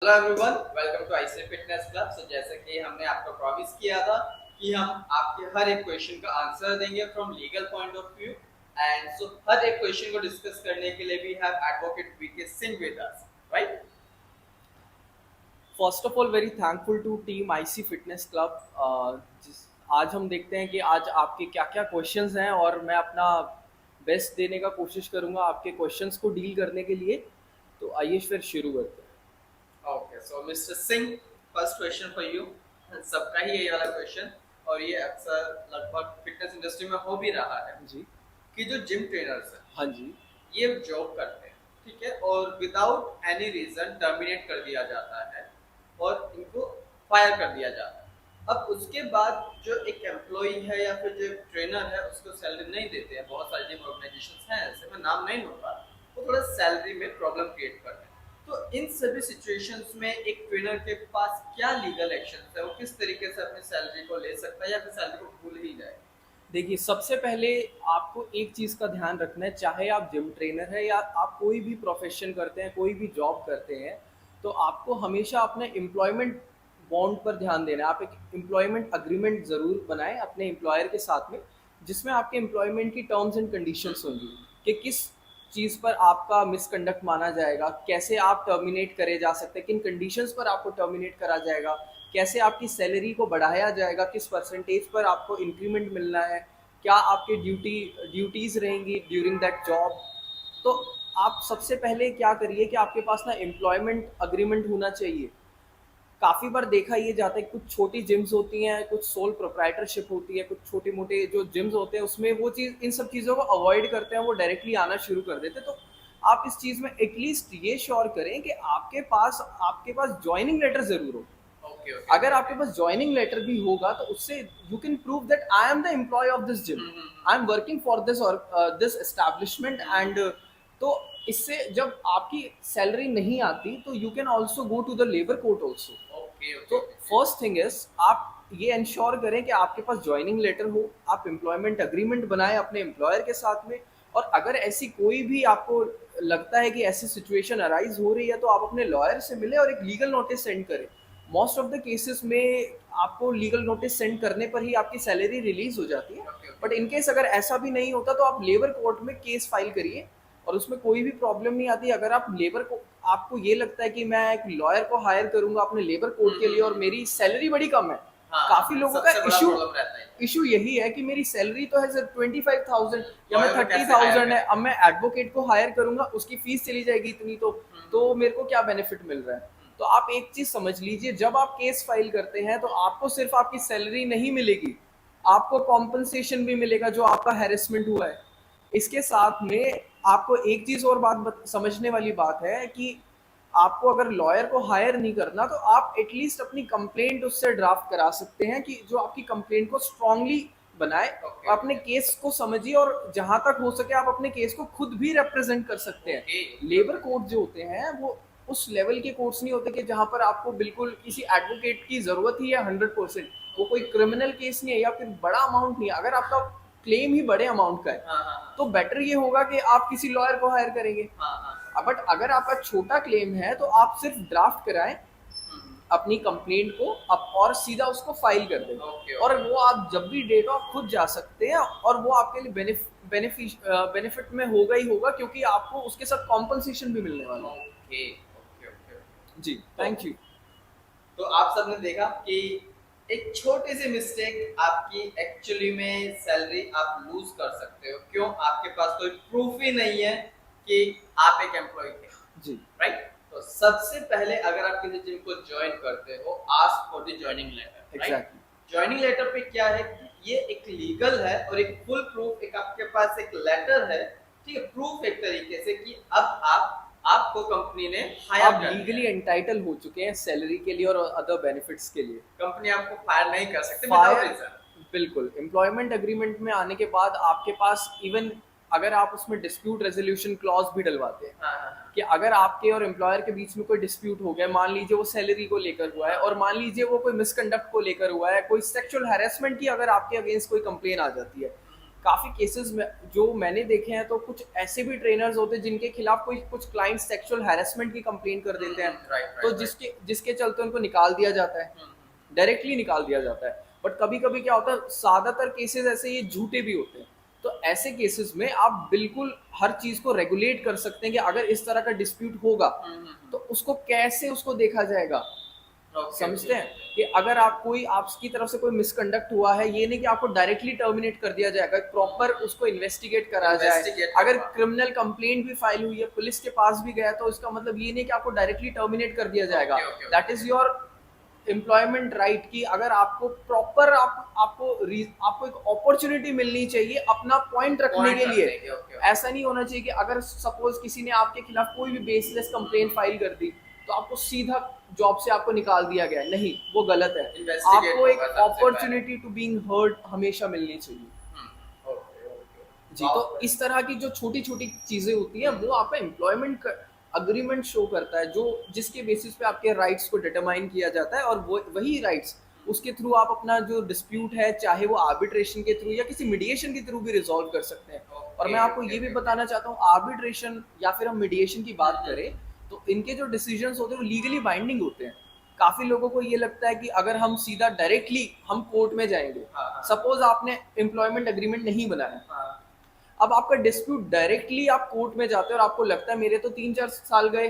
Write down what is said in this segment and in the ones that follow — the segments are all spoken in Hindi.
Hello everyone, welcome to IC fitness club. So जैसे कि हमने आपको प्रॉमिस किया था कि हम आपके हर एक क्वेश्चन का आंसर देंगे from legal point of view. And so हर एक क्वेश्चन को डिस्कस करने के लिए we have advocate VK Singh with us, right? First of all very thankful to team IC fitness club. जिस आज हम देखते हैं कि आज आपके क्या क्या क्वेश्चंस हैं और मैं अपना बेस्ट देने का कोशिश करूंगा आपके क्वेश्चंस को डील करने के लिए। तो आइए फिर शुरू करते okay, so mister Singh, first question for you. सबका ही ये वाला क्वेश्चन, और ये अक्सर लगभग फिटनेस इंडस्ट्री में हो भी रहा है हैं जी। कि जो जिम ट्रेनर्स हैं हाँ जी। ये जॉब करते हैं, ठीक है, और विदाउट एनी रीजन टर्मिनेट कर दिया जाता है और इनको फायर कर दिया जाता है। अब उसके बाद जो एक एम्प्लॉय है या फिर जो एक ट्रेनर है उसको सैलरी नहीं देते हैं। बहुत सारे जिम ऑर्गेनाइजेशन हैं ऐसे, मैं नाम नहीं लूंगा, वो थोड़ा सैलरी में प्रॉब्लम क्रिएट कर रहे हैं। तो इन सभी सिचुएशंस में एक ट्रेनर के पास क्या लीगल एक्शन है, वो किस तरीके से अपनी सैलरी को ले सकता है या फिर सैलरी को भूल ही जाए? देखिए, सबसे पहले आपको एक चीज़ का ध्यान रखना है, चाहे आप जिम ट्रेनर हैं या आप कोई भी प्रोफेशन करते हैं, कोई भी जॉब करते हैं, तो आपको हमेशा अपने एम्प्लॉयमेंट बॉन्ड पर ध्यान देना है। आप एक एम्प्लॉयमेंट अग्रीमेंट ज़रूर बनाएं अपने एम्प्लॉयर के साथ में, जिसमें आपके एम्प्लॉयमेंट की टर्म्स एंड कंडीशंस होंगी कि किस चीज़ पर आपका मिसकंडक्ट माना जाएगा, कैसे आप टर्मिनेट करे जा सकते हैं, किन कंडीशंस पर आपको टर्मिनेट करा जाएगा, कैसे आपकी सैलरी को बढ़ाया जाएगा, किस परसेंटेज पर आपको इंक्रीमेंट मिलना है, क्या आपकी ड्यूटीज़ रहेंगी ड्यूरिंग दैट जॉब। तो आप सबसे पहले क्या करिए कि आपके पास ना एम्प्लॉयमेंट अग्रीमेंट होना चाहिए। काफ़ी बार देखा ये जाता है, कुछ छोटी जिम्स होती हैं, कुछ सोल प्रोप्राइटरशिप होती है, कुछ छोटे मोटे जो जिम्स होते हैं उसमें वो चीज़, इन सब चीज़ों को अवॉइड करते हैं, वो डायरेक्टली आना शुरू कर देते हैं। तो आप इस चीज़ में एटलीस्ट ये श्योर करें कि आपके पास ज्वाइनिंग लेटर ज़रूर हो। ओके ओके अगर आपके पास ज्वाइनिंग लेटर भी होगा तो उससे you can prove that I am the employ of this gym, I am working for this और दिस एस्टैब्लिशमेंट। एंड तो इससे जब आपकी सैलरी नहीं आती तो you can also go to the labour court also. Okay okay तो ओके। फर्स्ट थिंग इज, आप ये इंश्योर करें कि आपके पास ज्वाइनिंग लेटर हो, आप एम्प्लॉयमेंट अग्रीमेंट बनाएं अपने एम्प्लॉयर के साथ में। और अगर ऐसी कोई भी आपको लगता है कि ऐसी सिचुएशन अराइज हो रही है तो आप अपने लॉयर से मिले और एक लीगल नोटिस सेंड करें। मोस्ट ऑफ द केसेस में आपको लीगल नोटिस सेंड करने पर ही आपकी सैलरी रिलीज हो जाती है। बट इनकेस अगर ऐसा भी नहीं होता तो आप लेबर कोर्ट में केस फाइल करिए और उसमें कोई भी प्रॉब्लम नहीं आती। अगर आप लेबर को, आपको ये लगता है कि मैं एक लॉयर को हायर करूंगा अपने लेबर कोर्ट के लिए और मेरी सैलरी बड़ी कम है, हाँ काफी हाँ, लोगों का सबसे बड़ा इशू प्रॉब्लम रहता है। इशू यही है कि मेरी सैलरी तो है सिर्फ 25,000 या मैं लॉयर को थर्टी कैसे हायर थाउजेंड है, करें? अब मैं एडवोकेट को हायर करूंगा उसकी फीस चली जाएगी इतनी, तो मेरे को क्या बेनिफिट मिल रहा है। तो आप एक चीज समझ लीजिए, जब आप केस फाइल करते हैं तो आपको सिर्फ आपकी सैलरी नहीं मिलेगी, आपको कॉम्पनसेशन भी मिलेगा जो आपका हैरेसमेंट हुआ है। इसके साथ में आपको एक चीज और समझने वाली बात है कि आपको अगर लॉयर को हायर नहीं करना तो आप एटलीस्ट अपनी कंप्लेंट उससे ड्राफ्ट करा सकते हैं कि जो आपकी कंप्लेंट को स्ट्रांगली बनाए। ओके अपने ओके केस को समझिए और जहां तक हो सके आप अपने केस को खुद भी रिप्रेजेंट कर सकते हैं। Okay labour okay. कोर्ट जो होते हैं वो उस लेवल के कोर्ट्स नहीं होते कि जहां पर आपको बिल्कुल किसी एडवोकेट की जरूरत ही है 100%। वो कोई क्रिमिनल केस नहीं है या फिर बड़ा अमाउंट नहीं है। अगर आपका क्लेम ही बड़े अमाउंट का है हाँ हाँ तो बेटर ये होगा कि आप किसी लॉयर को हायर करेंगे। हाँ हाँ हाँ। बट अगर आपका छोटा क्लेम है तो आप सिर्फ ड्राफ्ट कराएं अपनी कंप्लेंट को आप और सीधा उसको फाइल कर दें। ओके और ओके वो आप जब भी डेट हो आप खुद जा सकते हैं और वो आपके लिए बेनिफिट में होगा ही होगा, क्योंकि आपको उसके साथ कॉम्पनसेशन भी मिलने वाला है। Okay okay okay. जी, तो थैंक यू। तो आप सबने देखा कि एक छोटी सी मिस्टेक आपकी एक्चुअली में सैलरी आप लूज कर सकते हो। क्यों? आपके पास कोई प्रूफ ही नहीं है कि आप एक एम्प्लॉय थे, जी, राइट? तो सबसे पहले अगर आप किसी जिम को ज्वाइन करते हो, ask for the joining letter, right? Exactly. Joining letter पे क्या है कि ये एक लीगल है और एक फुल प्रूफ, एक आपके पास एक लेटर है, ठीक है, प्रूफ एक तरीके से कि अब आपको कंपनी ने हायर आप कर लिया लीगली है। एंटाइटल हो चुके हैं सैलरी के लिए और अदर बेनिफिट्स के लिए। कंपनी आपको फायर नहीं कर सकते विदाउट फायर, रीजन। बिल्कुल एम्प्लॉयमेंट एग्रीमेंट में आने के बाद आपके पास इवन अगर आप उसमें डिस्प्यूट रेजोल्यूशन क्लॉज भी डलवाते हैं हाँ हाँ हाँ कि अगर आपके और एम्प्लॉयर के बीच में कोई डिस्प्यूट हो गया, मान लीजिए वो सैलरी को लेकर हुआ है और मान लीजिए वो कोई मिसकंडक्ट को लेकर हुआ है, कोई सेक्सुअल हैरेसमेंट की अगर आपके अगेंस्ट कोई कंप्लेन आ जाती है, काफी केसेस में जो मैंने देखे हैं, तो कुछ ऐसे भी ट्रेनर्स होते हैं जिनके खिलाफ कोई कुछ क्लाइंट सेक्सुअल हैरेसमेंट की कंप्लेन कर देते हैं, राइट तो राइट राइट। जिसके जिसके चलते उनको निकाल दिया जाता है, डायरेक्टली निकाल दिया जाता है। बट कभी कभी क्या होता है, ज्यादातर केसेस ऐसे ये झूठे भी होते हैं। तो ऐसे केसेस में आप बिल्कुल हर चीज को रेगुलेट कर सकते हैं कि अगर इस तरह का डिस्प्यूट होगा तो उसको कैसे उसको देखा जाएगा। ओके समझते ओके। हैं कि अगर आप कोई आपकी तरफ से कोई मिसकंडक्ट हुआ है, ये नहीं कि आपको डायरेक्टली टर्मिनेट कर दिया जाएगा, प्रॉपर उसको इन्वेस्टिगेट करा जाए। इन्वेस्टिगेट अगर करवा। क्रिमिनल कंप्लेंट भी फाइल हुई है, पुलिस के पास भी गया, तो इसका मतलब ये नहीं कि आपको डायरेक्टली टर्मिनेट कर दिया जाएगा। Okay okay that okay. Is your employment right कि अगर आपको प्रॉपर आपको एक अपॉर्चुनिटी मिलनी चाहिए अपना पॉइंट रखने पॉइंट के लिए। रखने के, ओके ओके। ऐसा नहीं होना चाहिए कि अगर सपोज किसी ने आपके खिलाफ कोई भी बेसलेस कंप्लेंट फाइल कर दी तो आपको सीधा जॉब से आपको निकाल दिया गया, नहीं, वो गलत है। इन्वेस्टिगेट आपको एक होगा सबसे पहले। अपॉर्चुनिटी टू बीइंग हर्ड हमेशा मिलनी चाहिए। Okay okay. जी, तो इस तरह की जो छोटी छोटी चीजें होती हैं वो आपका एम्प्लॉयमेंट अग्रीमेंट शो करता है, जो जिसके बेसिस पे आपके राइट्स को डिटरमाइन किया जाता है, और वो वही राइट्स उसके थ्रू आप अपना जो डिस्प्यूट है, चाहे वो आर्बिट्रेशन के थ्रू या किसी मीडिएशन के थ्रू भी रिजॉल्व कर सकते हैं। और मैं आपको ये भी बताना चाहता हूँ, आर्बिट्रेशन या फिर हम मीडिएशन की बात करें तो इनके जो डिसीजंस होते हैं वो लीगली बाइंडिंग होते हैं। काफी लोगों को ये लगता है कि अगर हम सीधा डायरेक्टली हम कोर्ट में जाएंगे, हाँ। सपोज आपने एम्प्लॉयमेंट एग्रीमेंट नहीं बनाया, हाँ। अब आपका डिस्प्यूट डायरेक्टली आप कोर्ट में जाते हो और आपको लगता है मेरे तो 3-4 साल गए,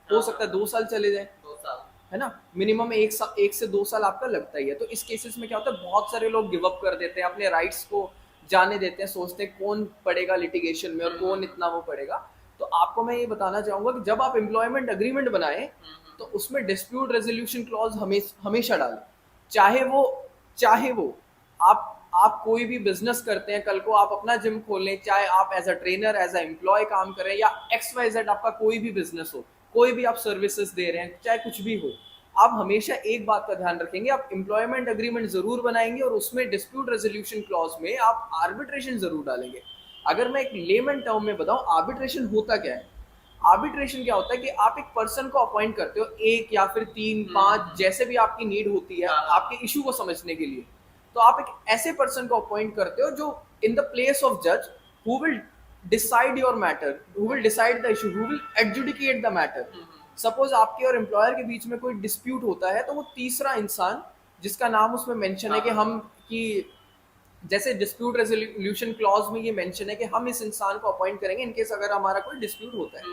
हो सकता है 2 साल चले जाए, 2 साल। है ना, मिनिमम 1 से 2 साल आपका लगता ही है। तो इस केसेस में क्या होता है, बहुत सारे लोग गिव अप कर देते हैं, अपने राइट्स को जाने देते हैं, सोचते हैं कौन पड़ेगा लिटिगेशन में और कौन इतना वो पड़ेगा। तो आपको मैं ये बताना चाहूंगा कि जब आप एम्प्लॉयमेंट अग्रीमेंट बनाए तो उसमें डिस्प्यूट रेजोल्यूशन क्लॉज हमेशा डालें। चाहे वो आप कोई भी बिजनेस करते हैं, कल को आप अपना जिम खोलें, चाहे आप as a trainer as a employ काम करें, या XYZ आपका कोई भी बिजनेस हो, कोई भी आप सर्विसेज दे रहे हैं, चाहे कुछ भी हो, आप हमेशा एक बात का ध्यान रखेंगे, आप एम्प्लॉयमेंट अग्रीमेंट जरूर बनाएंगे और उसमें डिस्प्यूट रेजोल्यूशन क्लॉज में आप आर्बिट्रेशन जरूर डालेंगे। अगर मैं एक लेमन टर्म में बताऊं, आर्बिट्रेशन होता क्या है। आर्बिट्रेशन क्या होता है कि आप एक पर्सन को अपॉइंट करते हो, एक या फिर 3-5 जैसे भी आपकी नीड होती है आपके इशू को समझने के लिए। तो आप एक ऐसे पर्सन को अपॉइंट करते हो जो इन द प्लेस ऑफ जज, who will decide your matter, who will decide the issue, who will adjudicate the matter. Suppose आपके और एम्प्लॉयर के बीच में कोई डिस्प्यूट होता है, तो वो तीसरा इंसान जिसका नाम उसमें मेंशन है कि जैसे डिस्प्यूट रेजोल्यूशन क्लॉज में ये मेंशन है कि हम इस इंसान को अपॉइंट करेंगे इनकेस अगर हमारा कोई डिस्प्यूट होता है,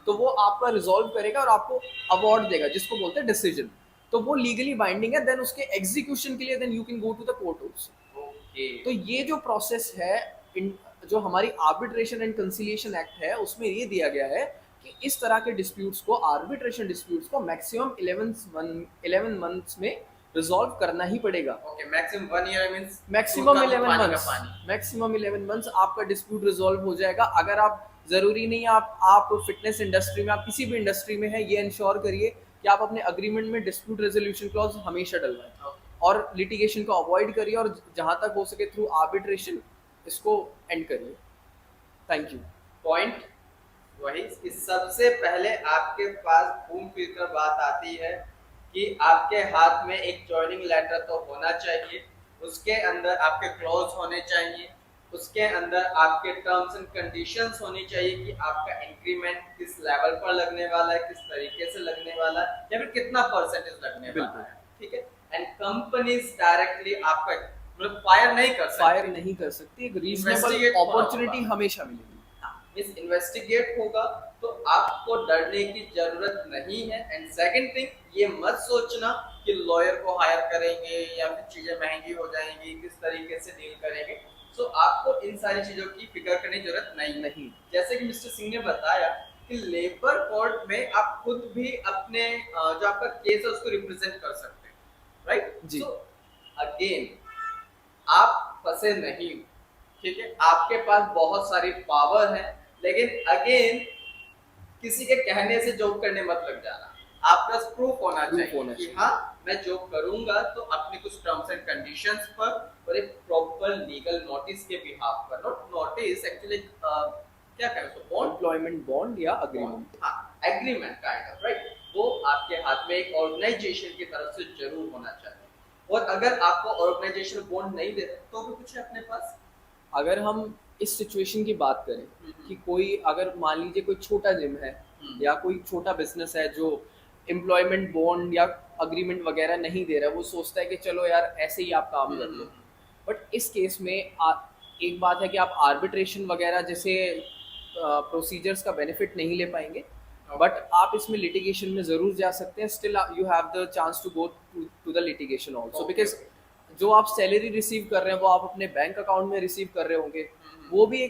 तो वो आपका रिजॉल्व करेगा और आपको अवार्ड देगा, जिसको बोलते हैं डिसीजन। तो वो लीगली बाइंडिंग है। देन उसके एग्जीक्यूशन के लिए then you can go to the court also. Okay. तो ये जो प्रोसेस है, जो हमारी आर्बिट्रेशन एंड कंसिलिएशन एक्ट है, उसमें ये दिया गया है कि इस तरह के डिस्प्यूट्स को, आर्बिट्रेशन डिस्प्यूट्स को मैक्सिमम 11 मंथ्स में रिजॉल्व करना ही पड़ेगा। Okay, maximum 1 year means maximum 11 months आपका डिस्प्यूट रिजॉल्व हो जाएगा। अगर आप, जरूरी नहीं आप फिटनेस इंडस्ट्री में, आप किसी भी इंडस्ट्री में है, ये इंश्योर करिए कि आप अपने अग्रीमेंट में डिस्प्यूट रेजोल्यूशन क्लॉज हमेशा डलवाएं और लिटिगेशन को अवॉइड करिए, और जहां तक हो सके थ्रू आर्बिट्रेशन इसको एंड करिए। Thank you. पॉइंट वही कि सबसे पहले आपके पास घूम फिर कर बात आती है कि आपके हाथ में एक जॉइनिंग लेटर तो होना चाहिए, उसके अंदर आपके क्लॉज होने चाहिए, उसके अंदर आपके टर्म्स एंड कंडीशंस होनी चाहिए कि आपका इंक्रीमेंट किस लेवल पर लगने वाला है, किस तरीके से लगने वाला है, या फिर कितना परसेंटेज लगने वाला है। ठीक है। एंड कंपनीज डायरेक्टली आपका मतलब फायर नहीं कर सकती, एक रीजनेबल अपॉर्चुनिटी हमेशा मिलेगी। इस इन्वेस्टिगेट होगा तो आपको डरने की जरूरत नहीं है। एंड सेकंड थिंग, ये मत सोचना कि लॉयर को हायर करेंगे या फिर चीजें महंगी हो जाएंगी, किस तरीके से डील करेंगे। सो आपको इन सारी चीजों की फिक्र करने की जरूरत नहीं। जैसे कि मिस्टर सिंह ने बताया कि लेबर कोर्ट में आप खुद भी अपने जो आपका केस है उसको रिप्रेजेंट कर सकते हैं, राइट जी। सो अगेन आप फंसे नहीं, ठीक है, आपके पास बहुत सारी पावर है, लेकिन अगेन किसी के कहने से जॉब करने मत लग जाना। आपके पास प्रूफ होना चाहिए कि हाँ मैं जॉब करूंगा तो अपने कुछ टर्म्स एंड कंडीशंस पर और एक प्रॉपर लीगल नोटिस के बिहाफ पर, नॉट नोटिस एक्चुअली क्या कहें उसको, बॉन्ड, एम्प्लॉयमेंट बॉन्ड या अग्रीमेंट, हाँ एग्रीमेंट काइंड ऑफ, राइट, वो आपके हाथ में एक ऑर्गेनाइजेशन की तरफ से जरूर होना चाहिए। और अगर आपको ऑर्गेनाइजेशन बॉन्ड नहीं देते तो भी कुछ है अपने पास, अगर हम इस सिचुएशन की बात करें कि कोई अगर मान लीजिए कोई छोटा जिम है या कोई छोटा बिजनेस है जो एम्प्लॉयमेंट बॉन्ड या अग्रीमेंट वगैरह नहीं दे रहा है, वो सोचता है कि चलो यार ऐसे ही आप काम कर लो। बट इस केस में एक बात है कि आप आर्बिट्रेशन वगैरह जैसे प्रोसीजर्स का बेनिफिट नहीं ले पाएंगे, बट आप इसमें लिटिगेशन में जरूर जा सकते हैं। Still you have the chance to go to the litigation also, because जो आप सैलरी रिसीव कर रहे हैं वो आप अपने बैंक अकाउंट में रिसीव कर रहे होंगे, वो भी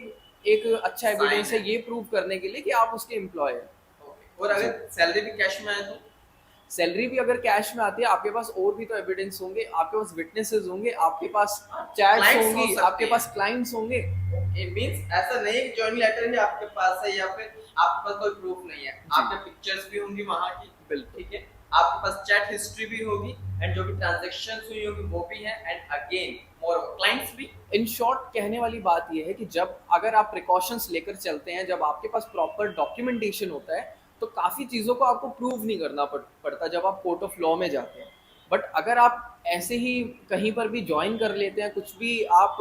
एक अच्छा एविडेंस है ये प्रूव करने के लिए कि आप उसके एम्प्लॉय हैं। और अगर सैलरी भी कैश में आए तो सैलरी भी अगर कैश में आती है, आपके पास और भी तो एविडेंस होंगे, आपके पास विटनेसेस होंगे, आपके पास चैट्स clients हो होंगी, सकते आपके हैं। पास क्लाइंट्स होंगे। इट मींस ऐसा नहीं है कि जॉइनिंग लेटर ही आपके पास है या फिर आपके पास कोई प्रूफ नहीं है, आपके पिक्चर्स भी होंगी वहां की, बिल्कुल। ठीक है, आपके पास चैट हिस्ट्री भी होगी एंड जो भी ट्रांजैक्शंस हुई होगी वो भी है, एंड अगेन मोर क्लाइंट्स भी। इन शॉर्ट कहने वाली बात यह है कि जब अगर आप प्रिकॉशंस लेकर चलते हैं, जब आपके पास प्रॉपर डॉक्यूमेंटेशन होता है, तो काफ़ी चीज़ों को आपको प्रूव नहीं करना पड़ता जब आप कोर्ट ऑफ लॉ में जाते हैं। बट अगर आप ऐसे ही कहीं पर भी ज्वाइन कर लेते हैं, कुछ भी आप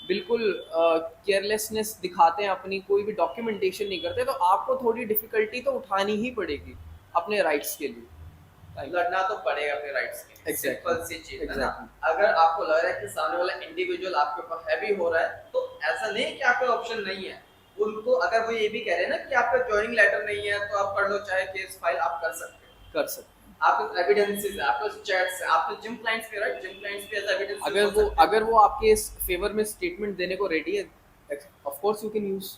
बिल्कुल केयरलेसनेस दिखाते हैं, अपनी कोई भी डॉक्यूमेंटेशन नहीं करते, तो आपको थोड़ी डिफिकल्टी तो उठानी ही पड़ेगी अपने राइट्स के लिए। लड़ना तो पड़ेगा अपने राइट्स के लिए, Exactly. सिंपल सी चीज है ना। Exactly. अगर आपको लग रहा है कि सामने वाला इंडिविजुअल आपके ऊपर हैवी हो रहा है, तो ऐसा नहीं है कि आपका ऑप्शन नहीं है। उनको अगर वो ये भी कह रहे हैं ना कि आपका जॉइनिंग लेटर नहीं है तो आप पढ़ लो, चाहे केस फाइल आप कर सकते हैं, कर सकते हैं। आपके पास एविडेंसेस है, आपके पास चैट्स है, आपके जिम क्लाइंट्स पे, राइट, जिम क्लाइंट्स पे ऐसा एविडेंस अगर वो आपके इस फेवर में स्टेटमेंट देने को रेडी है, of course you can use.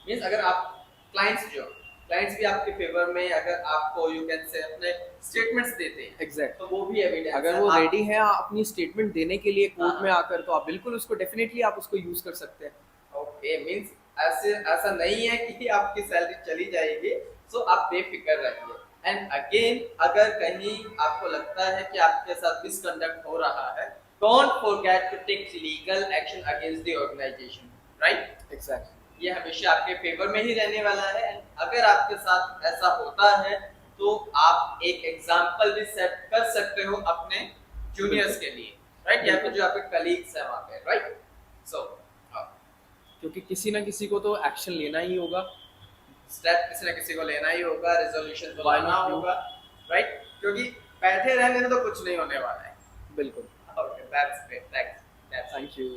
Means अगर आप क्लाइंट्स भी आपके फेवर में अगर आपको यू कैन से अपने स्टेटमेंट्स देते हैं, एग्जैक्ट, तो वो भी एविडेंस है। अगर वो आप- रेडी है अपनी स्टेटमेंट देने के लिए कोर्ट हाँ। में आकर, तो आप बिल्कुल उसको डेफिनेटली आप उसको यूज कर सकते हैं। ओके, मींस ऐसा नहीं है कि आपकी सैलरी चली जाएगी, सो आप बेफिक्र रहिए। एंड अगेन अगर कहीं आपको लगता है कि आपके साथ मिसकंडक्ट हो रहा है, don't forget to take legal action against the organisation, right. Exact, ये हमेशा आपके फेवर में ही रहने वाला है। अगर आपके साथ ऐसा होता है तो आप एक एग्जाम्पल भी सेट कर सकते हो अपने जूनियर्स के लिए, राइट, या फिर जो आपके कलीग्स हैं वहाँ पे, राइट। सो क्योंकि किसी ना किसी को तो एक्शन लेना ही होगा, स्टेप किसी ना किसी को लेना ही होगा, रेजोल्यूशन तो Why लाना not you? होगा, राइट, क्योंकि बैठे रहने में तो कुछ नहीं होने वाला है। बिल्कुल। Okay, that's great, thanks, thank you.